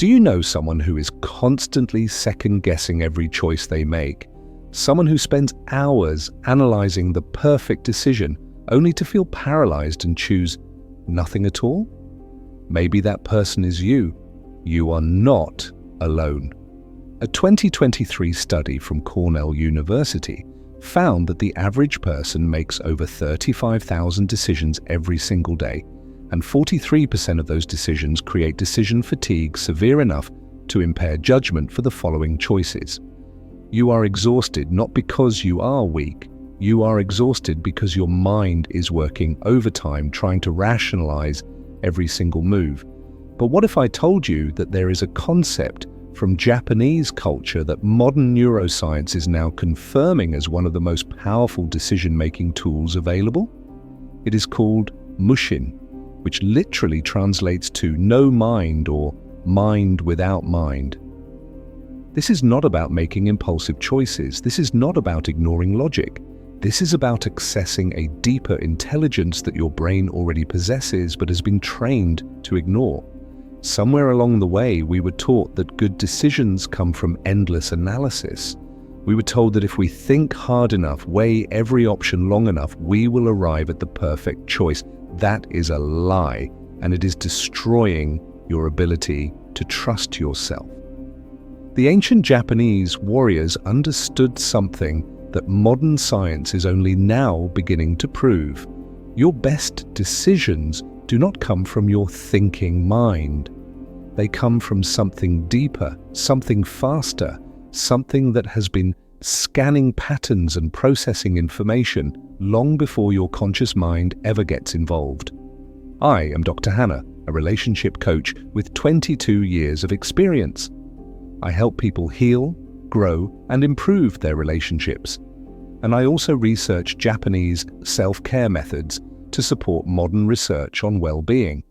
Do you know someone who is constantly second-guessing every choice they make? Someone who spends hours analyzing the perfect decision only to feel paralyzed and choose nothing at all? Maybe that person is you. You are not alone. A 2023 study from Cornell University found that the average person makes over 35,000 decisions every single day, and 43% of those decisions create decision fatigue severe enough to impair judgment for the following choices. You are exhausted not because you are weak. You are exhausted because your mind is working overtime trying to rationalize every single move. But what if I told you that there is a concept from Japanese culture that modern neuroscience is now confirming as one of the most powerful decision-making tools available? It is called mushin, which literally translates to no mind or mind without mind. This is not about making impulsive choices. This is not about ignoring logic. This is about accessing a deeper intelligence that your brain already possesses but has been trained to ignore. Somewhere along the way, we were taught that good decisions come from endless analysis. We were told that if we think hard enough, weigh every option long enough, we will arrive at the perfect choice. That is a lie, and it is destroying your ability to trust yourself. The ancient Japanese warriors understood something that modern science is only now beginning to prove. Your best decisions do not come from your thinking mind. They come from something deeper, something faster, something that has been scanning patterns and processing information long before your conscious mind ever gets involved. I am Dr. Hannah, a relationship coach with 22 years of experience. I help people heal, grow, and improve their relationships. And I also research Japanese self-care methods to support modern research on well-being.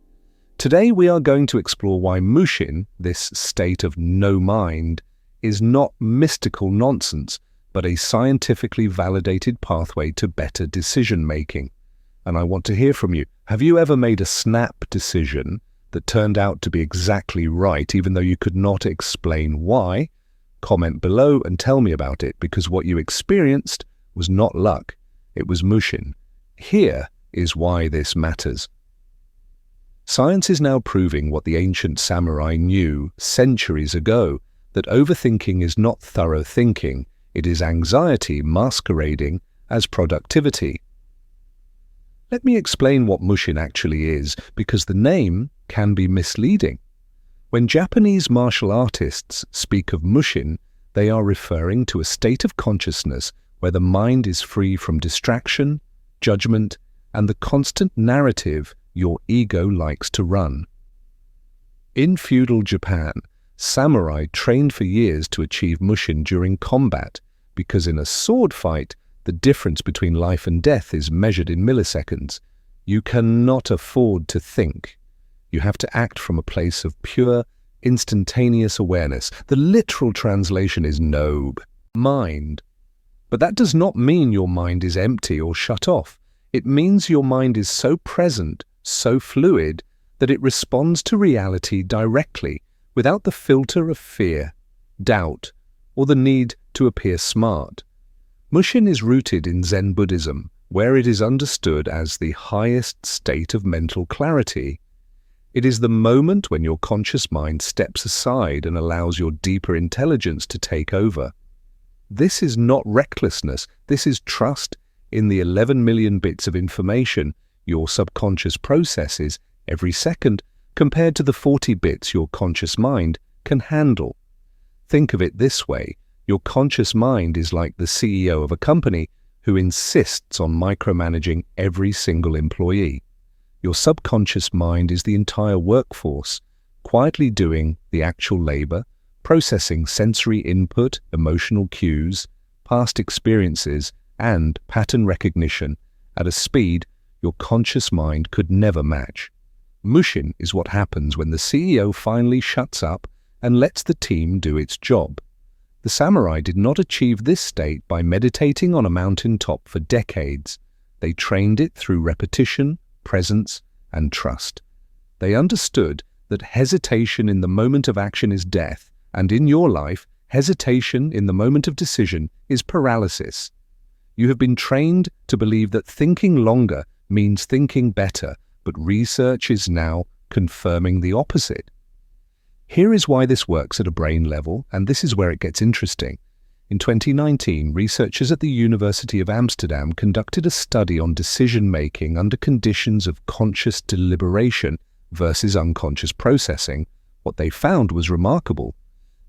Today we are going to explore why mushin, this state of no mind, is not mystical nonsense, but a scientifically validated pathway to better decision-making. And I want to hear from you. Have you ever made a snap decision that turned out to be exactly right, even though you could not explain why? Comment below and tell me about it, because what you experienced was not luck, it was mushin. Here is why this matters. Science is now proving what the ancient samurai knew centuries ago, that overthinking is not thorough thinking, it is anxiety masquerading as productivity. Let me explain what mushin actually is, because the name can be misleading. When Japanese martial artists speak of mushin, they are referring to a state of consciousness where the mind is free from distraction, judgment, and the constant narrative your ego likes to run. In feudal Japan, samurai trained for years to achieve mushin during combat, because in a sword fight, the difference between life and death is measured in milliseconds. You cannot afford to think. You have to act from a place of pure, instantaneous awareness. The literal translation is no mind. But that does not mean your mind is empty or shut off. It means your mind is so present, so fluid, that it responds to reality directly, without the filter of fear, doubt, or the need to appear smart. Mushin is rooted in Zen Buddhism, where it is understood as the highest state of mental clarity. It is the moment when your conscious mind steps aside and allows your deeper intelligence to take over. This is not recklessness, this is trust in the 11 million bits of information your subconscious processes every second compared to the 40 bits your conscious mind can handle. Think of it this way. Your conscious mind is like the CEO of a company who insists on micromanaging every single employee. Your subconscious mind is the entire workforce, quietly doing the actual labor, processing sensory input, emotional cues, past experiences, and pattern recognition at a speed your conscious mind could never match. Mushin is what happens when the CEO finally shuts up and lets the team do its job. The samurai did not achieve this state by meditating on a mountaintop for decades. They trained it through repetition, presence, and trust. They understood that hesitation in the moment of action is death, and in your life, hesitation in the moment of decision is paralysis. You have been trained to believe that thinking longer means thinking better, but research is now confirming the opposite. Here is why this works at a brain level, and this is where it gets interesting. In 2019, researchers at the University of Amsterdam conducted a study on decision-making under conditions of conscious deliberation versus unconscious processing. What they found was remarkable.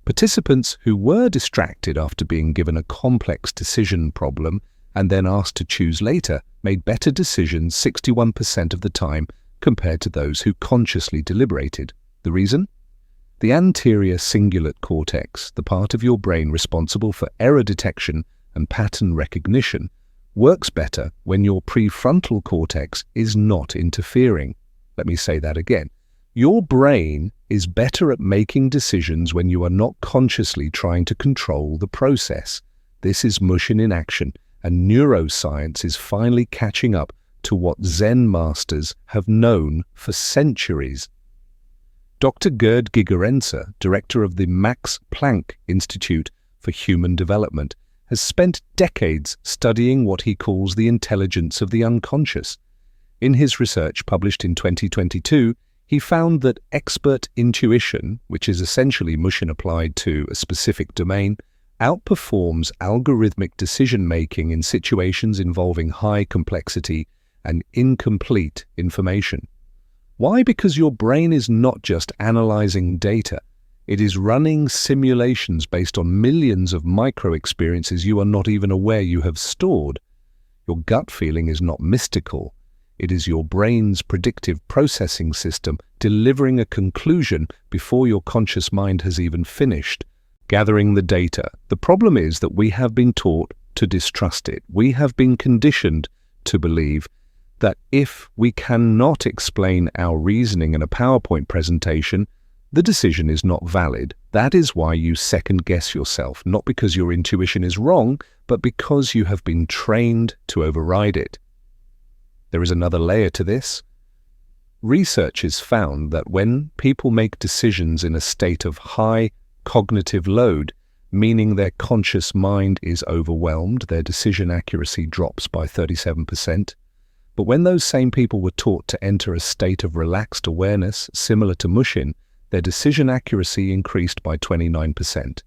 Participants who were distracted after being given a complex decision problem and then asked to choose later made better decisions 61% of the time compared to those who consciously deliberated. The reason? The anterior cingulate cortex, the part of your brain responsible for error detection and pattern recognition, works better when your prefrontal cortex is not interfering. Let me say that again. Your brain is better at making decisions when you are not consciously trying to control the process. This is Mushin in action, and neuroscience is finally catching up to what Zen masters have known for centuries. Dr. Gerd Gigerenzer, director of the Max Planck Institute for Human Development, has spent decades studying what he calls the intelligence of the unconscious. In his research published in 2022, he found that expert intuition, which is essentially Mushin applied to a specific domain, outperforms algorithmic decision-making in situations involving high complexity and incomplete information. Why? Because your brain is not just analyzing data. It is running simulations based on millions of micro-experiences you are not even aware you have stored. Your gut feeling is not mystical. It is your brain's predictive processing system delivering a conclusion before your conscious mind has even finished gathering the data. The problem is that we have been taught to distrust it. We have been conditioned to believe that if we cannot explain our reasoning in a PowerPoint presentation, the decision is not valid. That is why you second-guess yourself, not because your intuition is wrong, but because you have been trained to override it. There is another layer to this. Researchers found that when people make decisions in a state of high cognitive load, meaning their conscious mind is overwhelmed, their decision accuracy drops by 37%. But when those same people were taught to enter a state of relaxed awareness, similar to Mushin, their decision accuracy increased by 29%.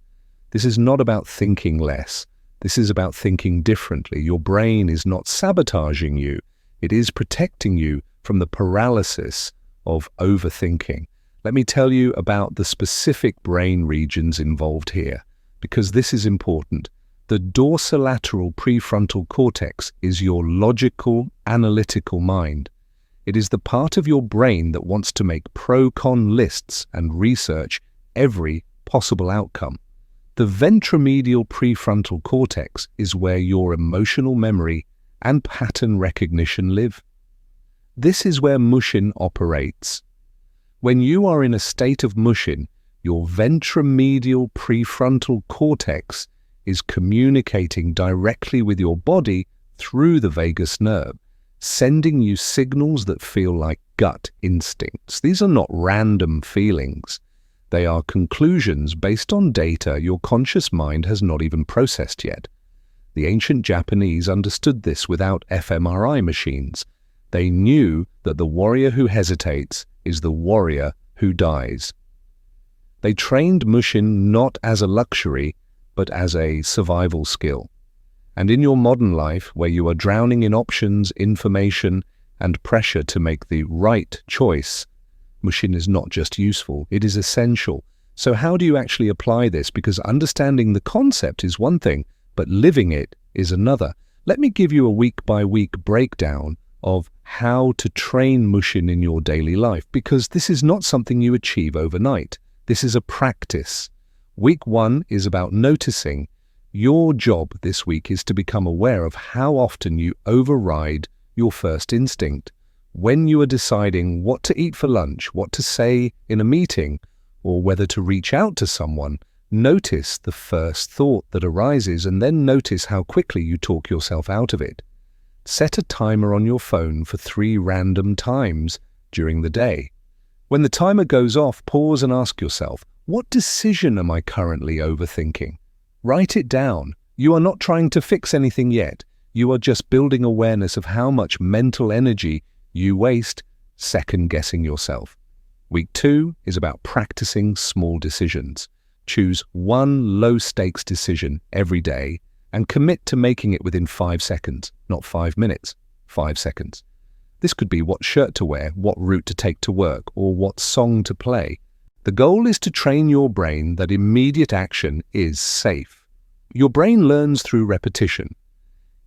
This is not about thinking less. This is about thinking differently. Your brain is not sabotaging you. It is protecting you from the paralysis of overthinking. Let me tell you about the specific brain regions involved here, because this is important. The dorsolateral prefrontal cortex is your logical, analytical mind. It is the part of your brain that wants to make pro-con lists and research every possible outcome. The ventromedial prefrontal cortex is where your emotional memory and pattern recognition live. This is where Mushin operates. When you are in a state of Mushin, your ventromedial prefrontal cortex is communicating directly with your body through the vagus nerve, sending you signals that feel like gut instincts. These are not random feelings. They are conclusions based on data your conscious mind has not even processed yet. The ancient Japanese understood this without fMRI machines. They knew that the warrior who hesitates is the warrior who dies. They trained Mushin not as a luxury, but as a survival skill. And in your modern life, where you are drowning in options, information, and pressure to make the right choice, Mushin is not just useful, it is essential. So how do you actually apply this? Because understanding the concept is one thing, but living it is another. Let me give you a week-by-week breakdown of how to train Mushin in your daily life, because this is not something you achieve overnight. This is a practice. Week 1 is about noticing. Your job this week is to become aware of how often you override your first instinct. When you are deciding what to eat for lunch, what to say in a meeting, or whether to reach out to someone, notice the first thought that arises and then notice how quickly you talk yourself out of it. Set a timer on your phone for 3 random times during the day. When the timer goes off, pause and ask yourself, what decision am I currently overthinking? Write it down. You are not trying to fix anything yet. You are just building awareness of how much mental energy you waste second-guessing yourself. Week 2 is about practicing small decisions. Choose one low-stakes decision every day and commit to making it within 5 seconds, not 5 minutes, 5 seconds. This could be what shirt to wear, what route to take to work, or what song to play. The goal is to train your brain that immediate action is safe. Your brain learns through repetition.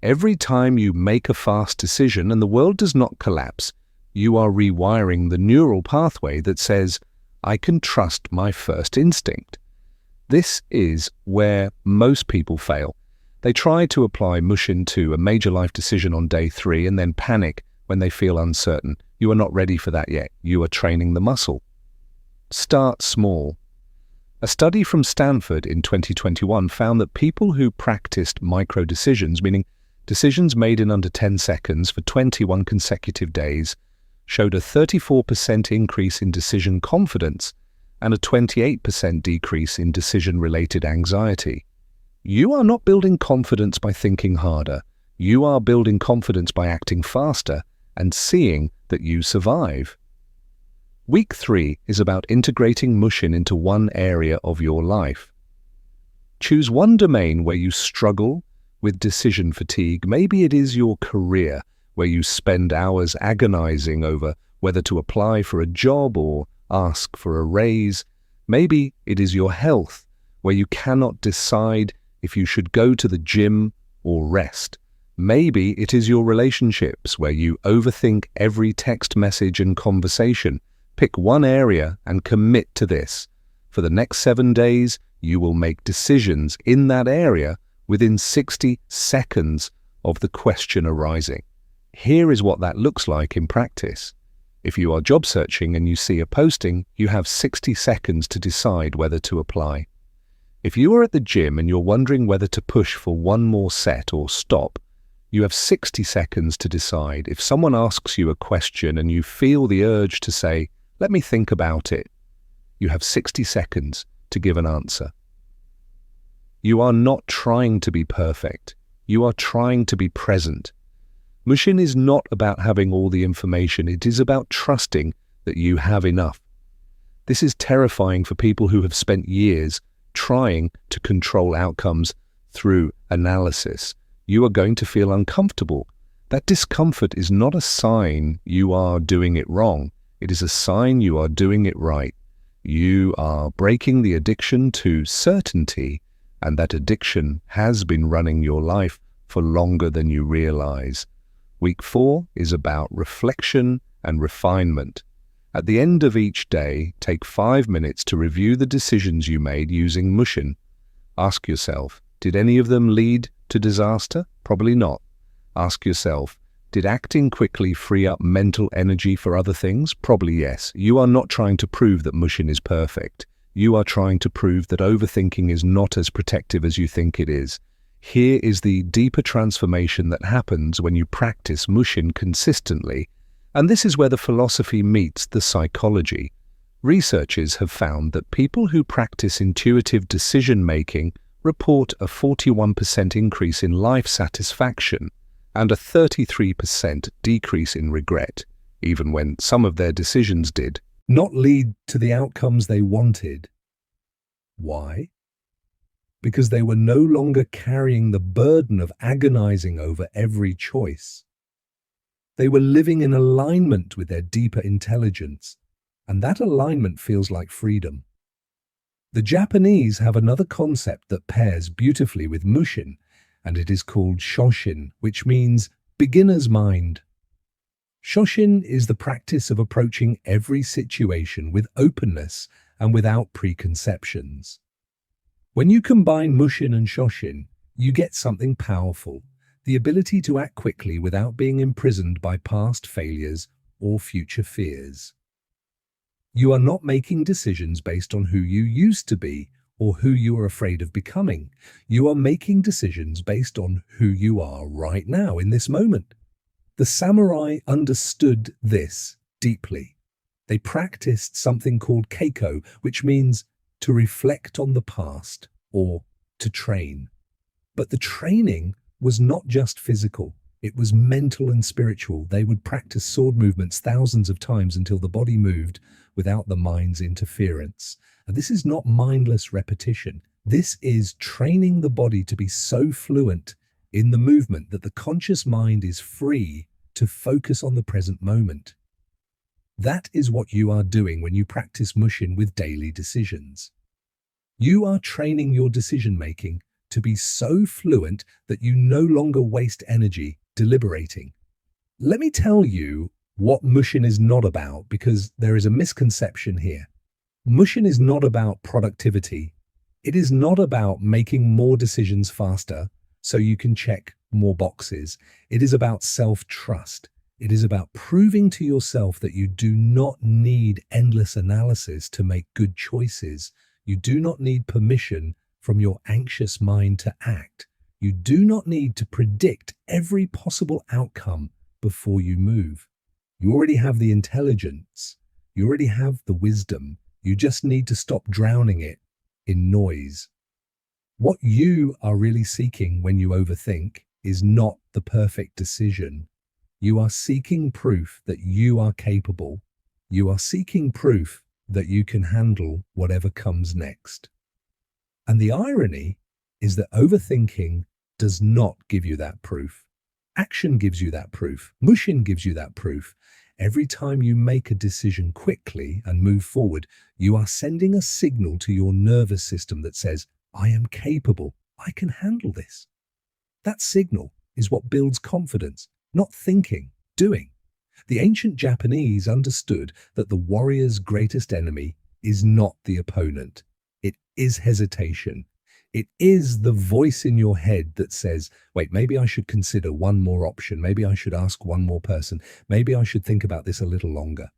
Every time you make a fast decision and the world does not collapse, you are rewiring the neural pathway that says, I can trust my first instinct. This is where most people fail. They try to apply Mushin to a major life decision on day 3 and then panic when they feel uncertain. You are not ready for that yet. You are training the muscle. Start small. A study from Stanford in 2021 found that people who practiced micro-decisions, meaning decisions made in under 10 seconds for 21 consecutive days, showed a 34% increase in decision confidence and a 28% decrease in decision-related anxiety. You are not building confidence by thinking harder. You are building confidence by acting faster and seeing that you survive. Week 3 is about integrating Mushin into one area of your life. Choose one domain where you struggle with decision fatigue. Maybe it is your career, where you spend hours agonizing over whether to apply for a job or ask for a raise. Maybe it is your health, where you cannot decide if you should go to the gym or rest. Maybe it is your relationships, where you overthink every text message and conversation. Pick one area and commit to this. For the next 7 days, you will make decisions in that area within 60 seconds of the question arising. Here is what that looks like in practice. If you are job searching and you see a posting, you have 60 seconds to decide whether to apply. If you are at the gym and you're wondering whether to push for one more set or stop, you have 60 seconds to decide. If someone asks you a question and you feel the urge to say, let me think about it, you have 60 seconds to give an answer. You are not trying to be perfect. You are trying to be present. Mushin is not about having all the information. It is about trusting that you have enough. This is terrifying for people who have spent years trying to control outcomes through analysis. You are going to feel uncomfortable. That discomfort is not a sign you are doing it wrong. It is a sign you are doing it right. You are breaking the addiction to certainty, and that addiction has been running your life for longer than you realize. Week 4 is about reflection and refinement. At the end of each day, take 5 minutes to review the decisions you made using Mushin. Ask yourself, did any of them lead to disaster? Probably not. Ask yourself, did acting quickly free up mental energy for other things? Probably yes. You are not trying to prove that Mushin is perfect. You are trying to prove that overthinking is not as protective as you think it is. Here is the deeper transformation that happens when you practice Mushin consistently. And this is where the philosophy meets the psychology. Researchers have found that people who practice intuitive decision-making report a 41% increase in life satisfaction and a 33% decrease in regret, even when some of their decisions did not lead to the outcomes they wanted. Why? Because they were no longer carrying the burden of agonizing over every choice. They were living in alignment with their deeper intelligence, and that alignment feels like freedom. The Japanese have another concept that pairs beautifully with Mushin, and it is called Shoshin, which means beginner's mind. Shoshin is the practice of approaching every situation with openness and without preconceptions. When you combine Mushin and Shoshin, you get something powerful, the ability to act quickly without being imprisoned by past failures or future fears. You are not making decisions based on who you used to be or who you are afraid of becoming. You are making decisions based on who you are right now in this moment. The samurai understood this deeply. They practiced something called keiko, which means to reflect on the past or to train. But the training was not just physical, it was mental and spiritual. They would practice sword movements thousands of times until the body moved without the mind's interference. And this is not mindless repetition. This is training the body to be so fluent in the movement that the conscious mind is free to focus on the present moment. That is what you are doing when you practice Mushin with daily decisions. You are training your decision-making to be so fluent that you no longer waste energy deliberating. Let me tell you what Mushin is not about, because there is a misconception here. Mushin is not about productivity. It is not about making more decisions faster so you can check more boxes. It is about self-trust. It is about proving to yourself that you do not need endless analysis to make good choices. You do not need permission from your anxious mind to act. You do not need to predict every possible outcome before you move. You already have the intelligence. You already have the wisdom. You just need to stop drowning it in noise. What you are really seeking when you overthink is not the perfect decision. You are seeking proof that you are capable. You are seeking proof that you can handle whatever comes next. And the irony is that overthinking does not give you that proof. Action gives you that proof. Mushin gives you that proof. Every time you make a decision quickly and move forward, you are sending a signal to your nervous system that says, I am capable. I can handle this. That signal is what builds confidence, not thinking, doing. The ancient Japanese understood that the warrior's greatest enemy is not the opponent. It is hesitation. It is the voice in your head that says, wait, maybe I should consider one more option. Maybe I should ask one more person. Maybe I should think about this a little longer.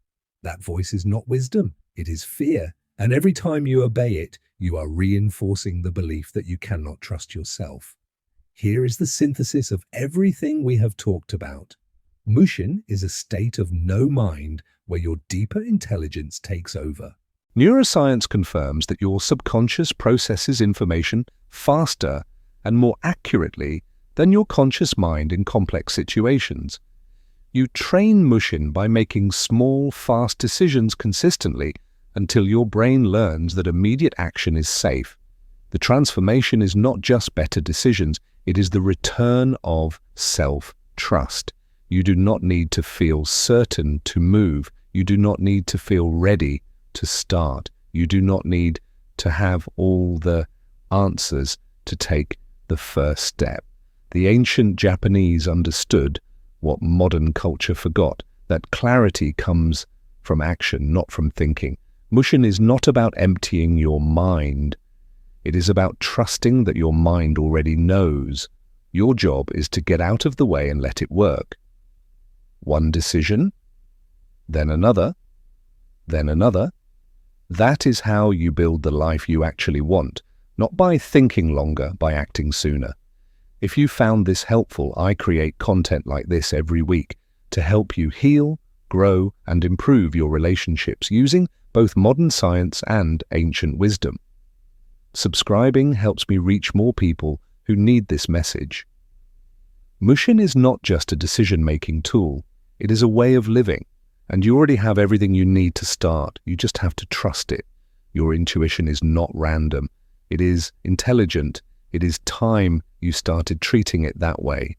That voice is not wisdom. It is fear. And every time you obey it, you are reinforcing the belief that you cannot trust yourself. Here is the synthesis of everything we have talked about. Mushin is a state of no mind where your deeper intelligence takes over. Neuroscience confirms that your subconscious processes information faster and more accurately than your conscious mind in complex situations. You train Mushin by making small, fast decisions consistently until your brain learns that immediate action is safe. The transformation is not just better decisions, it is the return of self-trust. You do not need to feel certain to move. You do not need to feel ready to start. You do not need to have all the answers to take the first step. The ancient Japanese understood what modern culture forgot, that clarity comes from action, not from thinking. Mushin is not about emptying your mind. It is about trusting that your mind already knows. Your job is to get out of the way and let it work. One decision, then another, then another. That is how you build the life you actually want, not by thinking longer, by acting sooner. If you found this helpful, I create content like this every week to help you heal, grow, and improve your relationships using both modern science and ancient wisdom. Subscribing helps me reach more people who need this message. Mushin is not just a decision-making tool, it is a way of living, and you already have everything you need to start. You just have to trust it. Your intuition is not random. It is intelligent. It is time you started treating it that way.